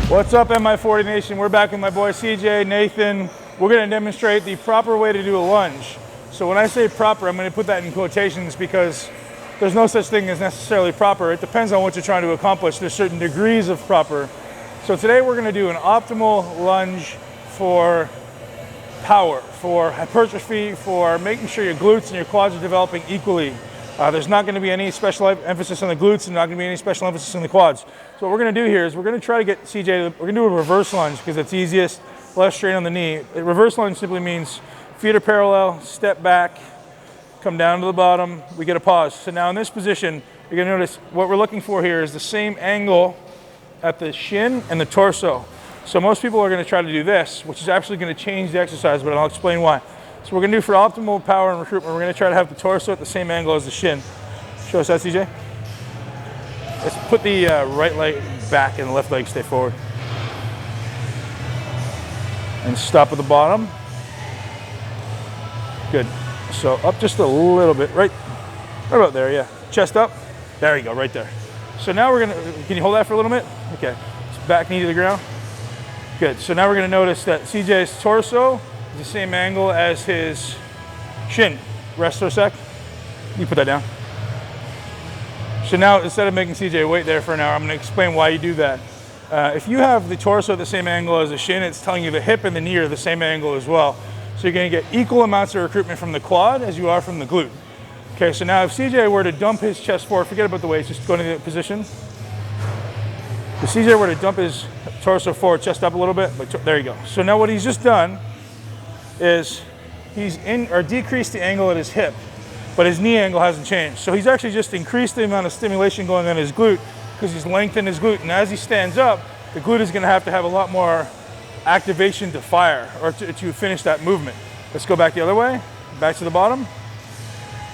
What's up, Mi40 Nation? We're back with my boy CJ, Nathan. We're going to demonstrate the proper way to do a lunge. So when I say proper, I'm going to put that in quotations because there's no such thing as necessarily proper. It depends on what you're trying to accomplish. There's certain degrees of proper. So today we're going to do an optimal lunge for power, for hypertrophy, for making sure your glutes and your quads are developing equally. There's not going to be any special emphasis on the glutes and not going to be any special emphasis on the quads. So what we're going to do here is we're going to try to get CJ, we're going to do a reverse lunge because it's easiest, less strain on the knee. A reverse lunge simply means feet are parallel, step back, come down to the bottom, we get a pause. So now in this position, you're going to notice what we're looking for here is the same angle at the shin and the torso. So most people are going to try to do this, which is actually going to change the exercise, but I'll explain why. So we're going to do for optimal power and recruitment, we're going to try to have the torso at the same angle as the shin. Show us that, CJ. Let's put the right leg back and the left leg stay forward. And stop at the bottom. Good. So up just a little bit, right about there, yeah. Chest up. There you go, right there. So now we're going to, can you hold that for a little bit? Okay. Back knee to the ground. Good. So now we're going to notice that CJ's torso is the same angle as his shin. Rest for a sec. You put that down. So now instead of making CJ wait there for an hour, I'm going to explain why you do that. If you have the torso at the same angle as the shin, it's telling you the hip and the knee are the same angle as well. So you're going to get equal amounts of recruitment from the quad as you are from the glute. Okay, so now if CJ were to dump his chest forward, forget about the weights, just go into the position. If CJ were to dump his torso forward, chest up a little bit, but there you go. So now what he's just done is he's decreased the angle at his hip, but his knee angle hasn't changed. So he's actually just increased the amount of stimulation going on his glute because he's lengthened his glute. And as he stands up, the glute is going to have a lot more activation to fire or to finish that movement. Let's go back the other way, back to the bottom.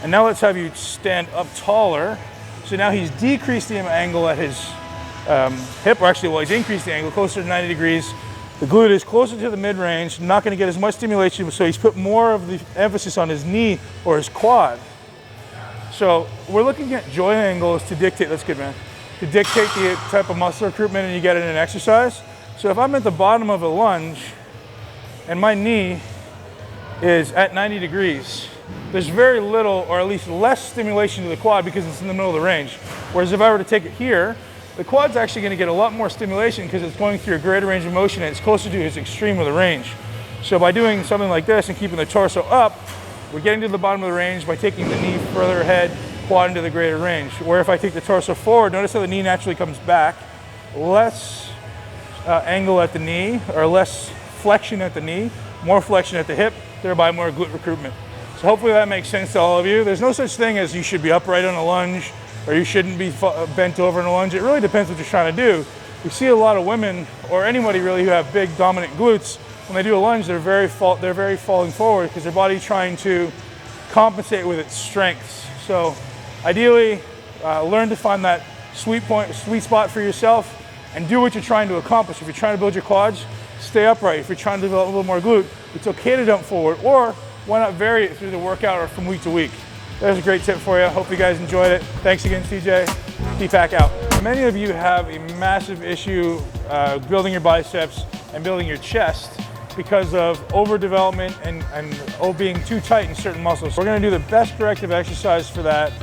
And now let's have you stand up taller. So now he's decreased the angle at his hip, or actually, well, he's increased the angle closer to 90 degrees. The glute is closer to the mid-range, not going to get as much stimulation, so he's put more of the emphasis on his knee or his quad. So we're looking at joint angles to dictate, that's good, man, to dictate the type of muscle recruitment and you get in an exercise. So if I'm at the bottom of a lunge and my knee is at 90 degrees, there's very little, or at least less stimulation to the quad because it's in the middle of the range. Whereas if I were to take it here, the quad's actually going to get a lot more stimulation because it's going through a greater range of motion and it's closer to his extreme of the range. So by doing something like this and keeping the torso up, we're getting to the bottom of the range by taking the knee further ahead, quad into the greater range. Where if I take the torso forward, notice how the knee naturally comes back, less angle at the knee, or less flexion at the knee, more flexion at the hip, thereby more glute recruitment. So hopefully that makes sense to all of you. There's no such thing as you should be upright on a lunge or you shouldn't be bent over in a lunge. It really depends what you're trying to do. We see a lot of women, or anybody really, who have big dominant glutes. When they do a lunge, they're very falling forward because their body's trying to compensate with its strengths. So ideally, learn to find that sweet spot for yourself and do what you're trying to accomplish. If you're trying to build your quads, stay upright. If you're trying to develop a little more glute, it's okay to dump forward, or why not vary it through the workout or from week to week. There's a great tip for you. Hope you guys enjoyed it. Thanks again, CJ. P-Pack out. Many of you have a massive issue building your biceps and building your chest because of overdevelopment and being too tight in certain muscles. We're going to do the best corrective exercise for that